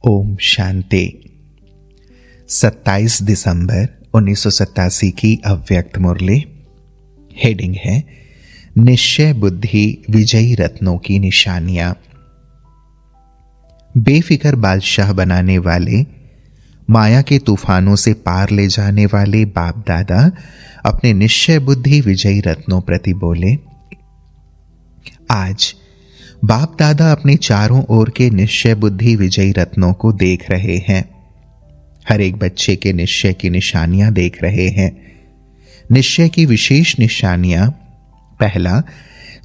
ओम शांति। 27 दिसंबर 1987 की अव्यक्त मुरली। हेडिंग है निश्चय बुद्धि विजयी रत्नों की निशानियां। बेफिक्र बादशाह बनाने वाले, माया के तूफानों से पार ले जाने वाले बाप दादा अपने निश्चय बुद्धि विजयी रत्नों प्रति बोले। आज बाप दादा अपने चारों ओर के निश्चय बुद्धि विजयी रत्नों को देख रहे हैं। हर एक बच्चे के निश्चय की निशानियां देख रहे हैं। निश्चय की विशेष निशानियां: पहला,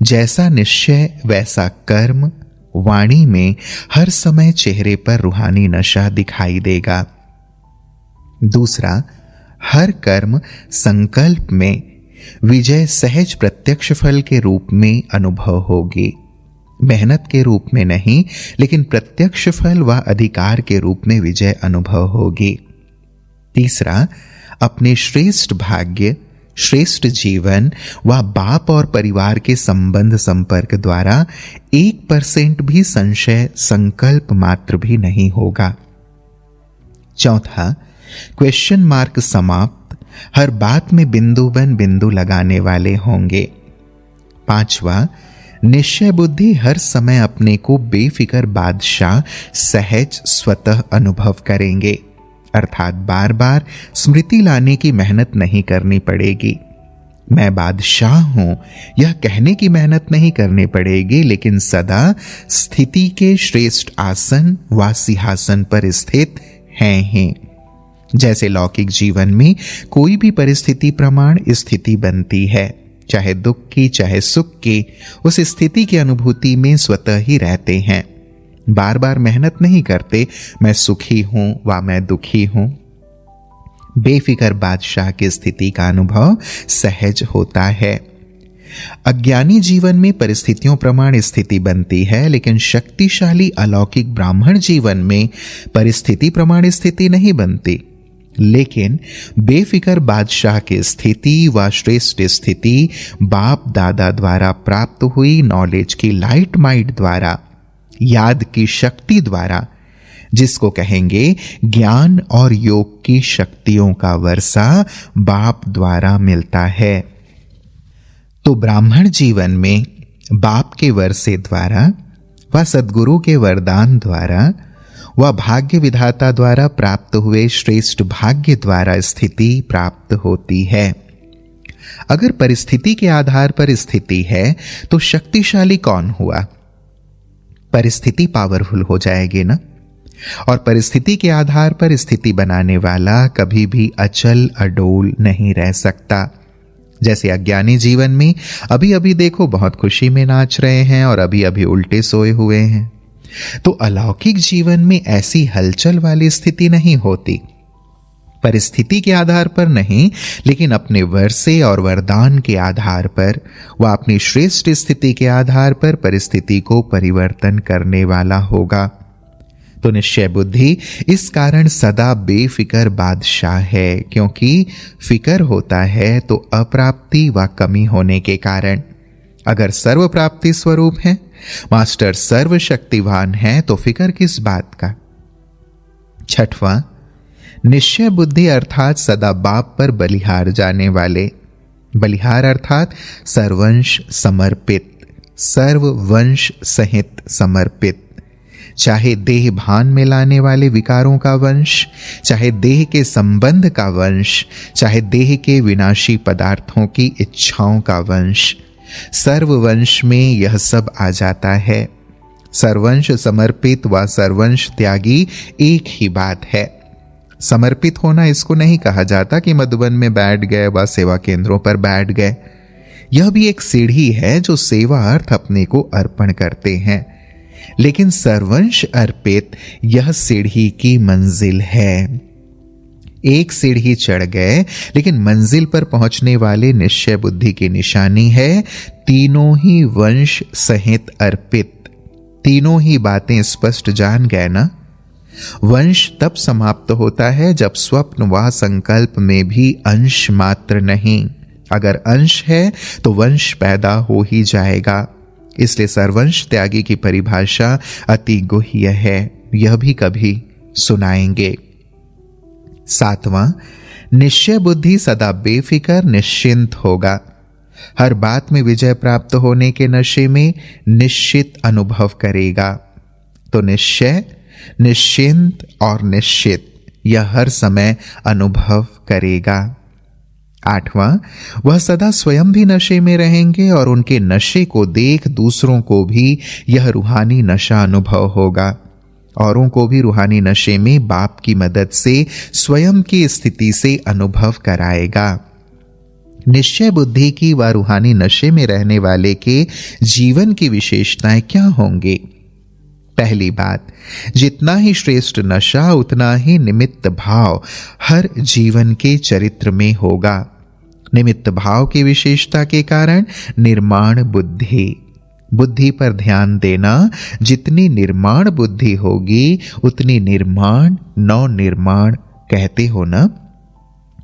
जैसा निश्चय वैसा कर्म। वाणी में हर समय चेहरे पर रूहानी नशा दिखाई देगा। दूसरा, हर कर्म संकल्प में विजय सहज प्रत्यक्ष फल के रूप में अनुभव होगी। मेहनत के रूप में नहीं, लेकिन प्रत्यक्ष फल व अधिकार के रूप में विजय अनुभव होगी। तीसरा, अपने श्रेष्ठ भाग्य, श्रेष्ठ जीवन व बाप और परिवार के संबंध संपर्क द्वारा 1% भी संशय संकल्प मात्र भी नहीं होगा। चौथा, क्वेश्चन मार्क समाप्त, हर बात में बिंदु बन बिंदु लगाने वाले होंगे। पांचवा, निश्चय बुद्धि हर समय अपने को बेफिक्र बादशाह सहज स्वतः अनुभव करेंगे, अर्थात बार बार स्मृति लाने की मेहनत नहीं करनी पड़ेगी। मैं बादशाह हूं यह कहने की मेहनत नहीं करनी पड़ेगी, लेकिन सदा स्थिति के श्रेष्ठ आसन व सिंहासन पर स्थित हैं ही। जैसे लौकिक जीवन में कोई भी परिस्थिति प्रमाण स्थिति बनती है, चाहे दुख की चाहे सुख की, उस स्थिति की अनुभूति में स्वतः ही रहते हैं। बार बार मेहनत नहीं करते मैं सुखी हूं व मैं दुखी हूं। बेफिक्र बादशाह की स्थिति का अनुभव सहज होता है। अज्ञानी जीवन में परिस्थितियों प्रमाण स्थिति बनती है, लेकिन शक्तिशाली अलौकिक ब्राह्मण जीवन में परिस्थिति प्रमाण स्थिति नहीं बनती। लेकिन बेफिक्र बादशाह की स्थिति व श्रेष्ठ स्थिति बाप दादा द्वारा प्राप्त हुई नॉलेज की लाइट माइट द्वारा, याद की शक्ति द्वारा, जिसको कहेंगे ज्ञान और योग की शक्तियों का वर्षा बाप द्वारा मिलता है। तो ब्राह्मण जीवन में बाप के वर्षे द्वारा व सद्गुरु के वरदान द्वारा वह भाग्य विधाता द्वारा प्राप्त हुए श्रेष्ठ भाग्य द्वारा स्थिति प्राप्त होती है। अगर परिस्थिति के आधार पर स्थिति है तो शक्तिशाली कौन हुआ? परिस्थिति पावरफुल हो जाएगी ना। और परिस्थिति के आधार पर स्थिति बनाने वाला कभी भी अचल अडोल नहीं रह सकता। जैसे अज्ञानी जीवन में अभी अभी देखो बहुत खुशी में नाच रहे हैं और अभी अभी उल्टे सोए हुए हैं, तो अलौकिक जीवन में ऐसी हलचल वाली स्थिति नहीं होती। परिस्थिति के आधार पर नहीं, लेकिन अपने वर्षे और वरदान के आधार पर व अपनी श्रेष्ठ स्थिति के आधार पर परिस्थिति को परिवर्तन करने वाला होगा। तो निश्चय बुद्धि इस कारण सदा बेफिक्र बादशाह है, क्योंकि फिक्र होता है तो अप्राप्ति व कमी होने के कारण। अगर सर्व प्राप्ति स्वरूप है, मास्टर सर्वशक्तिवान है, तो फिक्र किस बात का। छठवां, निश्चय बुद्धि अर्थात सदा बाप पर बलिहार जाने वाले। बलिहार अर्थात सर्वंश समर्पित, सर्ववंश सहित समर्पित। चाहे देह भान में लाने वाले विकारों का वंश, चाहे देह के संबंध का वंश, चाहे देह के विनाशी पदार्थों की इच्छाओं का वंश, सर्ववंश में यह सब आ जाता है। सर्वंश समर्पित व सर्वंश त्यागी एक ही बात है। समर्पित होना इसको नहीं कहा जाता कि मधुबन में बैठ गए व सेवा केंद्रों पर बैठ गए। यह भी एक सीढ़ी है जो सेवा अर्थ अपने को अर्पण करते हैं, लेकिन सर्वंश अर्पित यह सीढ़ी की मंजिल है। एक सीढ़ी चढ़ गए, लेकिन मंजिल पर पहुंचने वाले निश्चय बुद्धि की निशानी है तीनों ही वंश सहित अर्पित। तीनों ही बातें स्पष्ट जान गए ना। वंश तब समाप्त होता है जब स्वप्न व संकल्प में भी अंश मात्र नहीं। अगर अंश है तो वंश पैदा हो ही जाएगा। इसलिए सर्वंश त्यागी की परिभाषा अति गुह्य है। यह भी कभी सुनाएंगे। 7वां, निश्चय बुद्धि सदा बेफिक्र निश्चिंत होगा। हर बात में विजय प्राप्त होने के नशे में निश्चित अनुभव करेगा। तो निश्चय, निश्चिंत और निश्चित यह हर समय अनुभव करेगा। 8वां, वह सदा स्वयं भी नशे में रहेंगे और उनके नशे को देख दूसरों को भी यह रूहानी नशा अनुभव होगा। औरों को भी रूहानी नशे में बाप की मदद से स्वयं की स्थिति से अनुभव कराएगा। निश्चय बुद्धि की व रूहानी नशे में रहने वाले के जीवन की विशेषताएं क्या होंगी? पहली बात, जितना ही श्रेष्ठ नशा उतना ही निमित्त भाव हर जीवन के चरित्र में होगा। निमित्त भाव की विशेषता के कारण निर्माण बुद्धि, बुद्धि पर ध्यान देना। जितनी निर्माण बुद्धि होगी उतनी निर्माण, नव निर्माण कहते हो ना,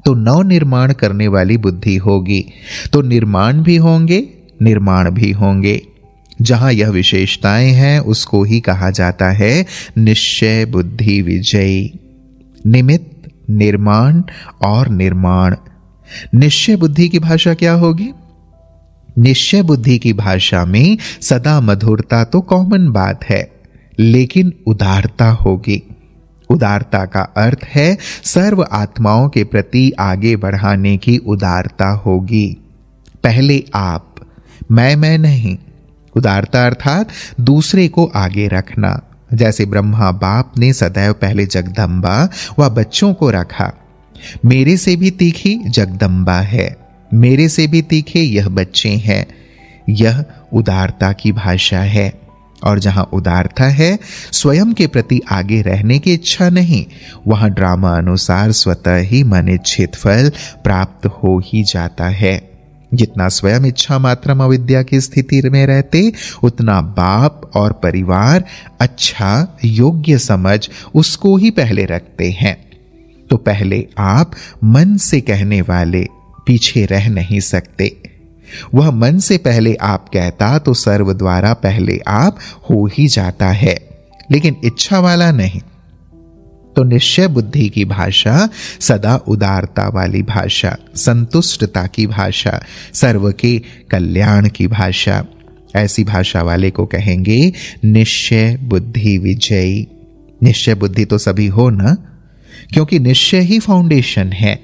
तो नव निर्माण करने वाली बुद्धि होगी तो निर्माण भी होंगे, निर्माण भी होंगे। जहां यह विशेषताएं हैं उसको ही कहा जाता है निश्चय बुद्धि विजयी। निमित्त, निर्माण और निर्माण। निश्चय बुद्धि की भाषा क्या होगी? निश्चय बुद्धि की भाषा में सदा मधुरता तो कॉमन बात है, लेकिन उदारता होगी। उदारता का अर्थ है सर्व आत्माओं के प्रति आगे बढ़ाने की उदारता होगी। पहले आप, मैं नहीं। उदारता अर्थात दूसरे को आगे रखना। जैसे ब्रह्मा बाप ने सदैव पहले जगदम्बा व बच्चों को रखा। मेरे से भी तीखी जगदम्बा है, मेरे से भी तीखे यह बच्चे हैं। यह उदारता की भाषा है। और जहां उदारता है, स्वयं के प्रति आगे रहने की इच्छा नहीं, वहां ड्रामा अनुसार स्वतः ही मनिच्छित फल प्राप्त हो ही जाता है। जितना स्वयं इच्छा मात्रम अविद्या की स्थिति में रहते, उतना बाप और परिवार अच्छा योग्य समझ उसको ही पहले रखते हैं। तो पहले आप मन से कहने वाले पीछे रह नहीं सकते। वह मन से पहले आप कहता तो सर्व द्वारा पहले आप हो ही जाता है, लेकिन इच्छा वाला नहीं। तो निश्चय बुद्धि की भाषा सदा उदारता वाली भाषा, संतुष्टता की भाषा, सर्व के कल्याण की भाषा। ऐसी भाषा वाले को कहेंगे निश्चय बुद्धि विजयी। निश्चय बुद्धि तो सभी हो ना, क्योंकि निश्चय ही फाउंडेशन है।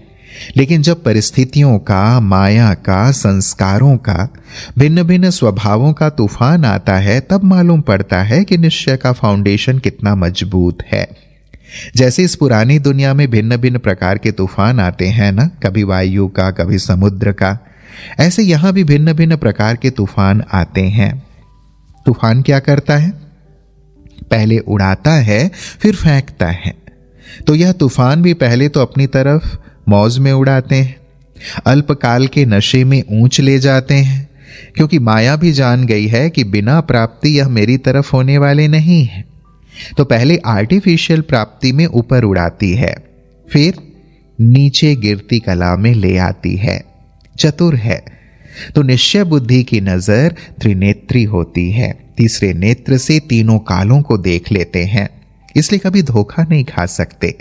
लेकिन जब परिस्थितियों का, माया का, संस्कारों का, भिन्न भिन्न स्वभावों का तूफान आता है, तब मालूम पड़ता है कि निश्चय का फाउंडेशन कितना मजबूत है। जैसे इस पुरानी दुनिया में भिन्न भिन्न प्रकार के तूफान आते हैं ना, कभी वायु का, कभी समुद्र का, ऐसे यहां भी भिन्न भिन्न प्रकार के तूफान आते हैं। तूफान क्या करता है? पहले उड़ाता है, फिर फेंकता है। तो यह तूफान भी पहले तो अपनी तरफ मौज में उड़ाते हैं, अल्पकाल के नशे में ऊंच ले जाते हैं, क्योंकि माया भी जान गई है कि बिना प्राप्ति यह मेरी तरफ होने वाले नहीं है। तो पहले आर्टिफिशियल प्राप्ति में ऊपर उड़ाती है, फिर नीचे गिरती कला में ले आती है। चतुर है। तो निश्चय बुद्धि की नजर त्रिनेत्री होती है, तीसरे नेत्र से तीनों कालों को देख लेते हैं, इसलिए कभी धोखा नहीं खा सकते।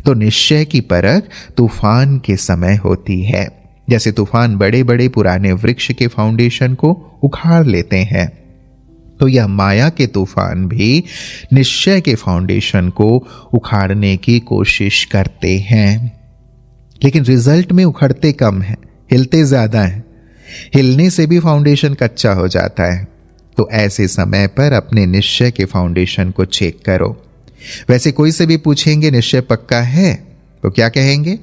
तो निश्चय की परख तूफान के समय होती है। जैसे तूफान बड़े बड़े पुराने वृक्ष के फाउंडेशन को उखाड़ लेते हैं, तो यह माया के तूफान भी निश्चय के फाउंडेशन को उखाड़ने की कोशिश करते हैं। लेकिन रिजल्ट में उखड़ते कम है, हिलते ज्यादा हैं। हिलने से भी फाउंडेशन कच्चा हो जाता है। तो ऐसे समय पर अपने निश्चय के फाउंडेशन को चेक करो। वैसे कोई से भी पूछेंगे निश्चय पक्का है तो क्या कहेंगे?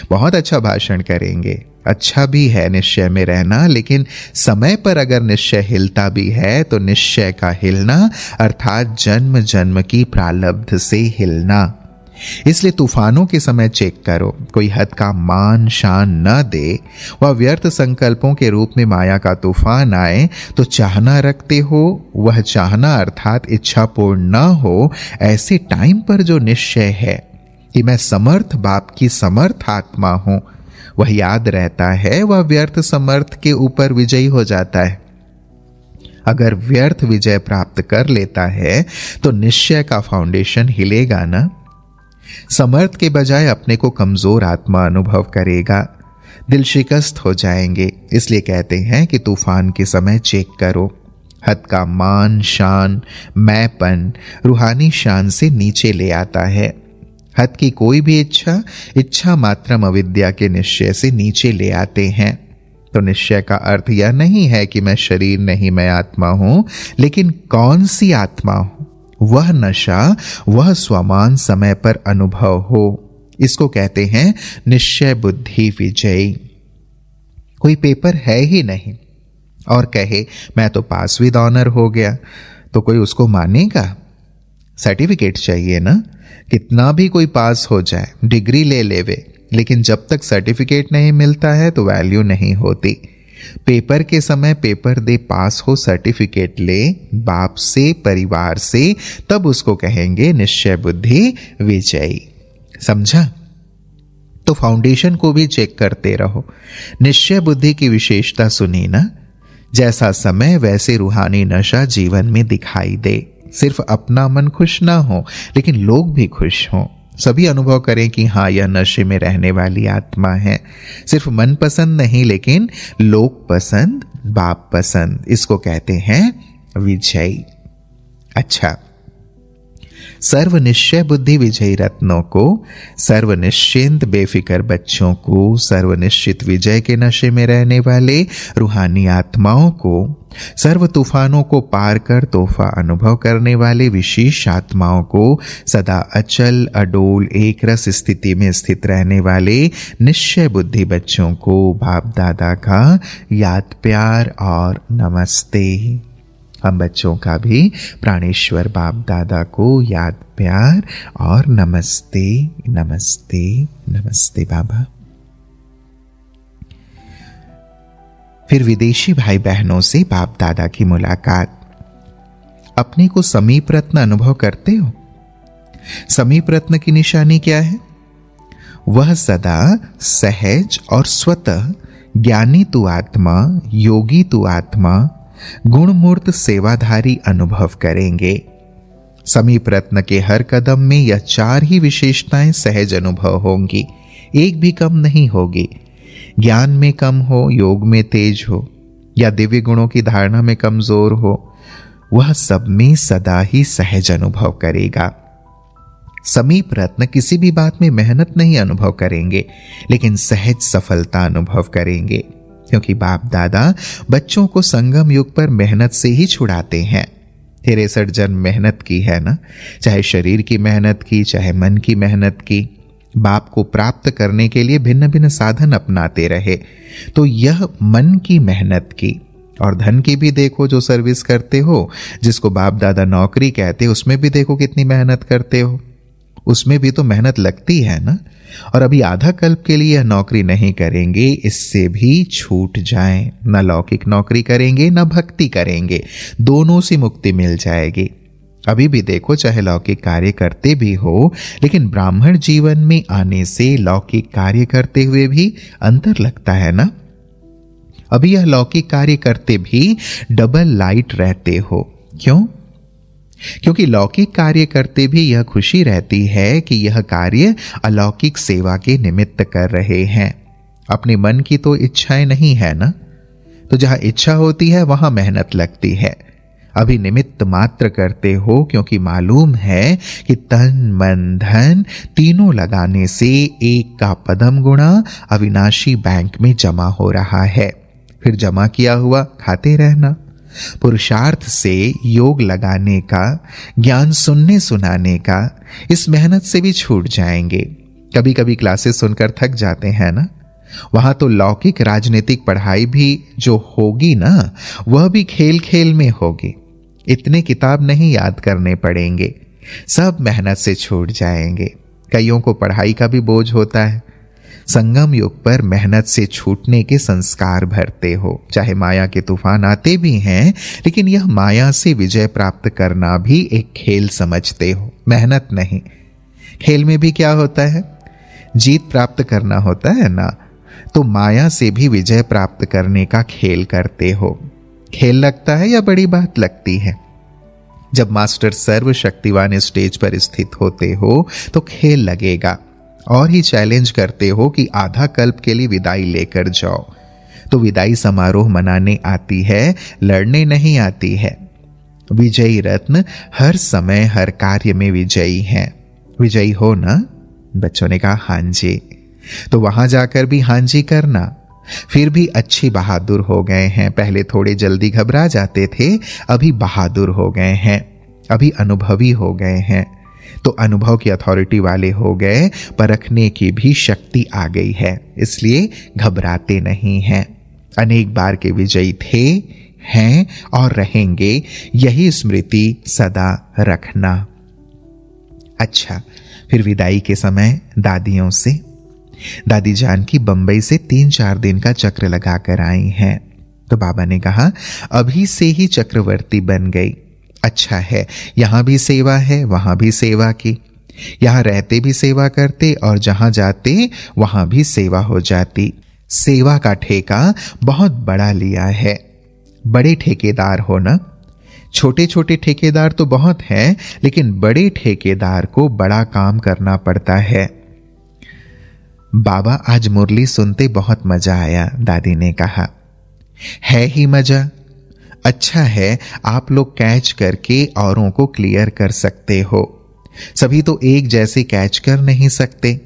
बहुत अच्छा भाषण करेंगे। अच्छा भी है निश्चय में रहना, लेकिन समय पर अगर निश्चय हिलता भी है तो निश्चय का हिलना अर्थात जन्म जन्म की प्रारब्ध से हिलना। इसलिए तूफानों के समय चेक करो, कोई हद का मान शान न दे, वह व्यर्थ संकल्पों के रूप में माया का तूफान आए तो चाहना रखते हो, वह चाहना अर्थात इच्छा पूर्ण न हो, ऐसे टाइम पर जो निश्चय है कि मैं समर्थ बाप की समर्थ आत्मा हूं, वह याद रहता है, वह व्यर्थ समर्थ के ऊपर विजयी हो जाता है। अगर व्यर्थ विजय प्राप्त कर लेता है तो निश्चय का फाउंडेशन हिलेगा ना, समर्थ के बजाय अपने को कमजोर आत्मा अनुभव करेगा, दिल शिकस्त हो जाएंगे। इसलिए कहते हैं कि तूफान के समय चेक करो। हद का मान, शान, मैंपन रूहानी शान से नीचे ले आता है। हद की कोई भी इच्छा मात्रम अविद्या के निश्चय से नीचे ले आते हैं। तो निश्चय का अर्थ यह नहीं है कि मैं शरीर नहीं, मैं आत्मा हूं, लेकिन कौन सी आत्मा हूं, वह नशा, वह स्वमान समय पर अनुभव हो। इसको कहते हैं निश्चय बुद्धि विजयी। कोई पेपर है ही नहीं और कहे मैं तो पास विद ऑनर हो गया, तो कोई उसको मानेगा? सर्टिफिकेट चाहिए ना। कितना भी कोई पास हो जाए, डिग्री ले लेवे, लेकिन जब तक सर्टिफिकेट नहीं मिलता है तो वैल्यू नहीं होती। पेपर के समय पेपर दे, पास हो, सर्टिफिकेट ले बाप से, परिवार से, तब उसको कहेंगे निश्चय बुद्धि विजयी। समझा? तो फाउंडेशन को भी चेक करते रहो। निश्चय बुद्धि की विशेषता सुनी ना, जैसा समय वैसे रूहानी नशा जीवन में दिखाई दे। सिर्फ अपना मन खुश ना हो, लेकिन लोग भी खुश हों। सभी अनुभव करें कि हाँ, यह नशे में रहने वाली आत्मा है। सिर्फ मन पसंद नहीं, लेकिन लोग पसंद, बाप पसंद। इसको कहते हैं विजयी। अच्छा, सर्वनिश्चय बुद्धि विजयी रत्नों को, सर्वनिश्चिंत बेफिक्र बच्चों को, सर्वनिश्चित विजय के नशे में रहने वाले रूहानी आत्माओं को, सर्व तूफानों को पार कर तोहफा अनुभव करने वाले विशेष आत्माओं को, सदा अचल अडोल एक रस स्थिति में स्थित रहने वाले निश्चय बुद्धि बच्चों को बाप दादा का याद, प्यार और नमस्ते। हम बच्चों का भी प्राणेश्वर बाप दादा को याद, प्यार और नमस्ते, नमस्ते, नमस्ते बाबा। फिर विदेशी भाई बहनों से बाप दादा की मुलाकात। अपने को समीप रत्न अनुभव करते हो? समीप रत्न की निशानी क्या है? वह सदा सहज और स्वतः ज्ञानी तू आत्मा, योगी तू आत्मा, गुणमूर्त सेवाधारी अनुभव करेंगे। समीप रत्न के हर कदम में यह चार ही विशेषताएं सहज अनुभव होंगी, एक भी कम नहीं होगी। ज्ञान में कम हो, योग में तेज हो, या दिव्य गुणों की धारणा में कमजोर हो, वह सब में सदा ही सहज अनुभव करेगा। समीप रत्न किसी भी बात में मेहनत नहीं अनुभव करेंगे, लेकिन सहज सफलता अनुभव करेंगे, क्योंकि बाप दादा बच्चों को संगम युग पर मेहनत से ही छुड़ाते हैं। 63 जन्म मेहनत की है ना, चाहे शरीर की मेहनत की, चाहे मन की मेहनत की। बाप को प्राप्त करने के लिए भिन्न भिन्न साधन अपनाते रहे। तो यह मन की मेहनत की, और धन की भी देखो जो सर्विस करते हो, जिसको बाप दादा नौकरी कहते, उसमें भी देखो कितनी मेहनत करते हो, उसमें भी तो मेहनत लगती है ना। और अभी आधा कल्प के लिए यह नौकरी नहीं करेंगे, इससे भी छूट जाएं। न लौकिक नौकरी करेंगे, न भक्ति करेंगे, दोनों से मुक्ति मिल जाएगी। अभी भी देखो, चाहे लौकिक कार्य करते भी हो, लेकिन ब्राह्मण जीवन में आने से लौकिक कार्य करते हुए भी अंतर लगता है ना। अभी यह लौकिक कार्य करते भी डबल लाइट रहते हो। क्यों? क्योंकि लौकिक कार्य करते भी यह खुशी रहती है कि यह कार्य अलौकिक सेवा के निमित्त कर रहे हैं। अपने मन की तो इच्छाएं नहीं है ना, तो जहां इच्छा होती है वहां मेहनत लगती है। अभी निमित्त मात्र करते हो, क्योंकि मालूम है कि तन मन धन तीनों लगाने से एक का पदम गुणा अविनाशी बैंक में जमा हो रहा है। फिर जमा किया हुआ खाते रहना। पुरुषार्थ से योग लगाने का, ज्ञान सुनने सुनाने का, इस मेहनत से भी छूट जाएंगे। कभी कभी क्लासेस सुनकर थक जाते हैं ना, वहां तो लौकिक राजनीतिक पढ़ाई भी जो होगी ना, वह भी खेल खेल में होगी। इतने किताब नहीं याद करने पड़ेंगे, सब मेहनत से छूट जाएंगे। कईयों को पढ़ाई का भी बोझ होता है। संगम युग पर मेहनत से छूटने के संस्कार भरते हो। चाहे माया के तूफान आते भी हैं, लेकिन यह माया से विजय प्राप्त करना भी एक खेल समझते हो, मेहनत नहीं। खेल में भी क्या होता है? जीत प्राप्त करना होता है ना। तो माया से भी विजय प्राप्त करने का खेल करते हो। खेल लगता है या बड़ी बात लगती है? जब मास्टर सर्वशक्तिवान स्टेज पर स्थित होते हो तो खेल लगेगा और ही चैलेंज करते हो कि आधा कल्प के लिए विदाई लेकर जाओ। तो विदाई समारोह मनाने आती है, लड़ने नहीं आती है। विजयी रत्न हर समय हर कार्य में विजयी हैं। विजयी हो ना? बच्चों ने कहा हां जी। तो वहां जाकर भी हां जी करना। फिर भी अच्छी बहादुर हो गए हैं। पहले थोड़े जल्दी घबरा जाते थे, अभी बहादुर हो गए हैं, अभी अनुभवी हो गए हैं। तो अनुभव की अथॉरिटी वाले हो गए, परखने की भी शक्ति आ गई है, इसलिए घबराते नहीं हैं। अनेक बार के विजयी थे, हैं और रहेंगे, यही स्मृति सदा रखना। अच्छा, फिर विदाई के समय दादियों से, दादी जानकी बंबई से 3-4 दिन का चक्र लगाकर आई हैं। तो बाबा ने कहा अभी से ही चक्रवर्ती बन गई। अच्छा है, यहां भी सेवा है, वहां भी सेवा की। यहां रहते भी सेवा करते और जहां जाते वहां भी सेवा हो जाती। सेवा का ठेका बहुत बड़ा लिया है। बड़े ठेकेदार हो ना? छोटे छोटे ठेकेदार तो बहुत हैं, लेकिन बड़े ठेकेदार को बड़ा काम करना पड़ता है। बाबा आज मुरली सुनते बहुत मजा आया, दादी ने कहा। है ही मजा। अच्छा है, आप लोग कैच करके औरों को क्लियर कर सकते हो। सभी तो एक जैसे कैच कर नहीं सकते।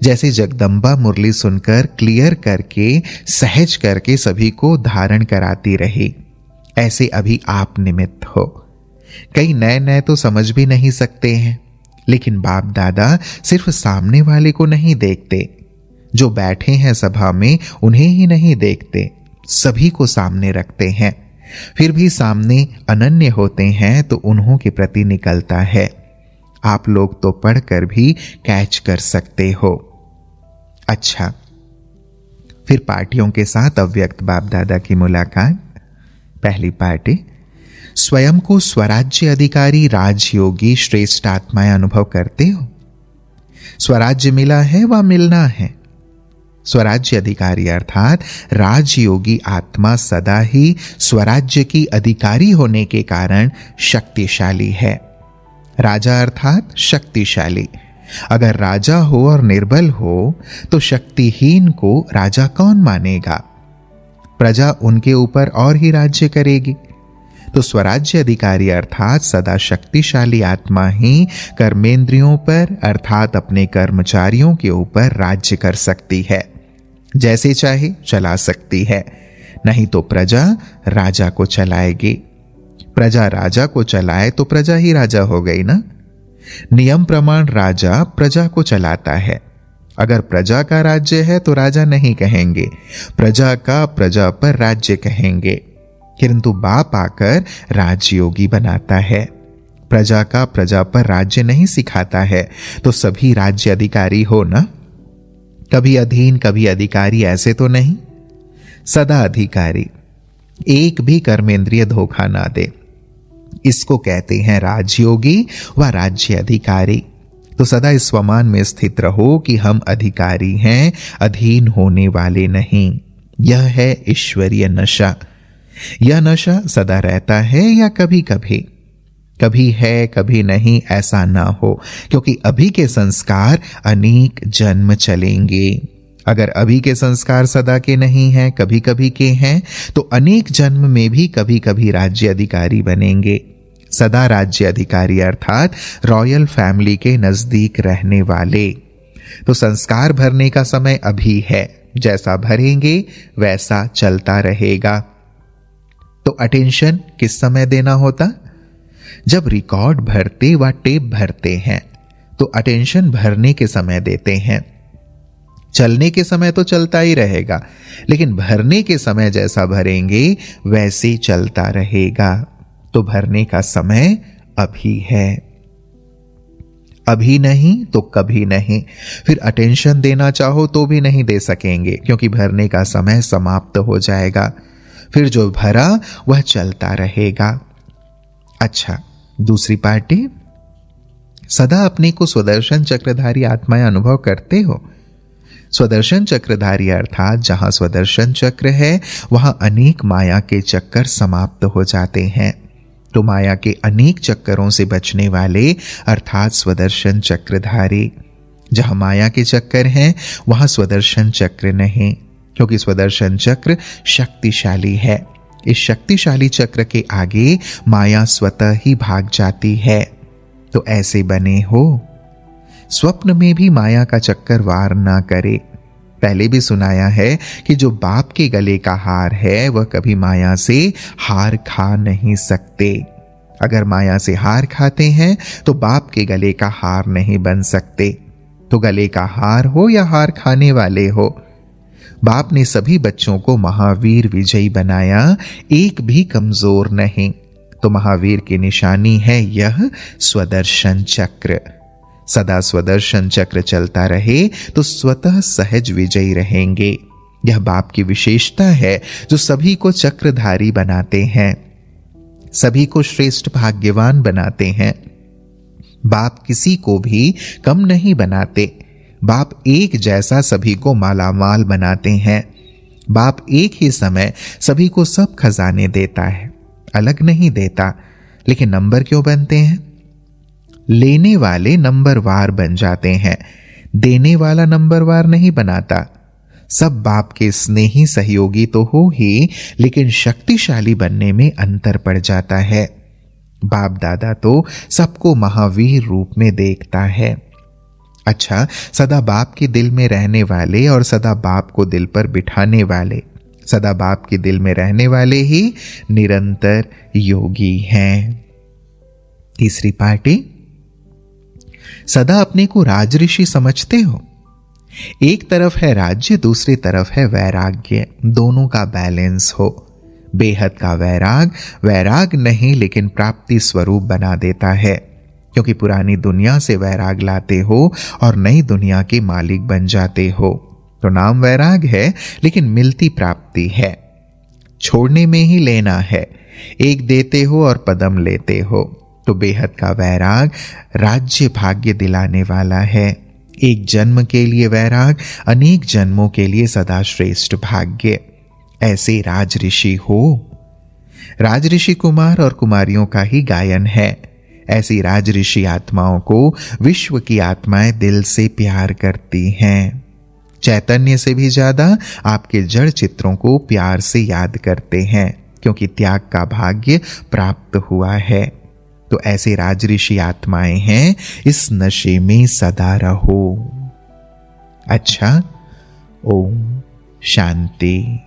जैसे जगदम्बा मुरली सुनकर क्लियर करके सहज करके सभी को धारण कराती रही, ऐसे अभी आप निमित्त हो। कई नए नए तो समझ भी नहीं सकते हैं, लेकिन बाप दादा सिर्फ सामने वाले को नहीं देखते, जो बैठे हैं सभा में उन्हें ही नहीं देखते, सभी को सामने रखते हैं। फिर भी सामने अनन्य होते हैं तो उन्हों के प्रति निकलता है। आप लोग तो पढ़कर भी कैच कर सकते हो। अच्छा, फिर पार्टियों के साथ अव्यक्त बाप दादा की मुलाकात। पहली पार्टी, स्वयं को स्वराज्य अधिकारी राजयोगी श्रेष्ठ आत्माएं अनुभव करते हो? स्वराज्य मिला है व मिलना है। स्वराज्य अधिकारी अर्थात राजयोगी आत्मा सदा ही स्वराज्य की अधिकारी होने के कारण शक्तिशाली है। राजा अर्थात शक्तिशाली। अगर राजा हो और निर्बल हो तो शक्तिहीन को राजा कौन मानेगा? प्रजा उनके ऊपर और ही राज्य करेगी। तो स्वराज्य अधिकारी अर्थात सदा शक्तिशाली आत्मा ही कर्मेंद्रियों पर अर्थात अपने कर्मचारियों के ऊपर राज्य कर सकती है, जैसे चाहे चला सकती है। नहीं तो प्रजा राजा को चलाएगी। प्रजा राजा को चलाए तो प्रजा ही राजा हो गई ना। नियम प्रमाण राजा प्रजा को चलाता है। अगर प्रजा का राज्य है तो राजा नहीं कहेंगे, प्रजा का प्रजा पर राज्य कहेंगे। किंतु बाप आकर राजयोगी बनाता है, प्रजा का प्रजा पर राज्य नहीं सिखाता है। तो सभी राज्य अधिकारी हो ना, कभी अधीन कभी अधिकारी, ऐसे तो नहीं, सदा अधिकारी। एक भी कर्मेंद्रिय धोखा ना दे, इसको कहते हैं राजयोगी व राज्य अधिकारी। तो सदा इस स्वमान में स्थित रहो कि हम अधिकारी हैं, अधीन होने वाले नहीं। यह है ईश्वरीय नशा। यह नशा सदा रहता है या कभी कभी, कभी है कभी नहीं, ऐसा ना हो, क्योंकि अभी के संस्कार अनेक जन्म चलेंगे। अगर अभी के संस्कार सदा के नहीं हैं, कभी कभी के हैं, तो अनेक जन्म में भी कभी कभी राज्य अधिकारी बनेंगे। सदा राज्य अधिकारी अर्थात रॉयल फैमिली के नजदीक रहने वाले। तो संस्कार भरने का समय अभी है, जैसा भरेंगे वैसा चलता रहेगा। तो अटेंशन किस समय देना होता? जब रिकॉर्ड भरते व टेप भरते हैं तो अटेंशन भरने के समय देते हैं। चलने के समय तो चलता ही रहेगा, लेकिन भरने के समय जैसा भरेंगे वैसे चलता रहेगा। तो भरने का समय अभी है, अभी नहीं तो कभी नहीं। फिर अटेंशन देना चाहो तो भी नहीं दे सकेंगे, क्योंकि भरने का समय समाप्त हो जाएगा। फिर जो भरा वह चलता रहेगा। अच्छा, दूसरी पार्टी, सदा अपने को स्वदर्शन चक्रधारी आत्माएं अनुभव करते हो? स्वदर्शन चक्रधारी अर्थात जहां स्वदर्शन चक्र है वहां अनेक माया के चक्कर समाप्त हो जाते हैं। तो माया के अनेक चक्करों से बचने वाले अर्थात स्वदर्शन चक्रधारी। जहां माया के चक्कर हैं वहां स्वदर्शन चक्र नहीं, क्योंकि स्वदर्शन चक्र शक्तिशाली है। इस शक्तिशाली चक्र के आगे माया स्वतः ही भाग जाती है। तो ऐसे बने हो, स्वप्न में भी माया का चक्कर वार ना करे। पहले भी सुनाया है कि जो बाप के गले का हार है वह कभी माया से हार खा नहीं सकते। अगर माया से हार खाते हैं तो बाप के गले का हार नहीं बन सकते। तो गले का हार हो या हार खाने वाले हो, बाप ने सभी बच्चों को महावीर विजयी बनाया, एक भी कमजोर नहीं। तो महावीर की निशानी है यह स्वदर्शन चक्र। सदा स्वदर्शन चक्र चलता रहे तो स्वतः सहज विजयी रहेंगे। यह बाप की विशेषता है जो सभी को चक्रधारी बनाते हैं, सभी को श्रेष्ठ भाग्यवान बनाते हैं। बाप किसी को भी कम नहीं बनाते। बाप एक जैसा सभी को मालामाल बनाते हैं। बाप एक ही समय सभी को सब खजाने देता है, अलग नहीं देता। लेकिन नंबर क्यों बनते हैं? लेने वाले नंबरवार बन जाते हैं, देने वाला नंबरवार नहीं बनाता। सब बाप के स्नेही सहयोगी तो हो ही, लेकिन शक्तिशाली बनने में अंतर पड़ जाता है। बाप दादा तो सबको महावीर रूप में देखता है। अच्छा, सदा बाप के दिल में रहने वाले और सदा बाप को दिल पर बिठाने वाले, सदा बाप के दिल में रहने वाले ही निरंतर योगी हैं। तीसरी पार्टी, सदा अपने को राजऋषि समझते हो। एक तरफ है राज्य, दूसरी तरफ है वैराग्य। दोनों का बैलेंस हो। बेहद का वैराग वैराग नहीं लेकिन प्राप्ति स्वरूप बना देता है, क्योंकि पुरानी दुनिया से वैराग लाते हो और नई दुनिया के मालिक बन जाते हो। तो नाम वैराग है लेकिन मिलती प्राप्ति है। छोड़ने में ही लेना है, एक देते हो और पदम लेते हो। तो बेहद का वैराग राज्य भाग्य दिलाने वाला है। एक जन्म के लिए वैराग, अनेक जन्मों के लिए सदा श्रेष्ठ भाग्य। ऐसे राजऋषि हो। राजऋषि कुमार और कुमारियों का ही गायन है। ऐसी राजऋषि आत्माओं को विश्व की आत्माएं दिल से प्यार करती हैं। चैतन्य से भी ज्यादा आपके जड़ चित्रों को प्यार से याद करते हैं, क्योंकि त्याग का भाग्य प्राप्त हुआ है। तो ऐसे राजऋषि आत्माएं हैं, इस नशे में सदा रहो। अच्छा, ओम शांति।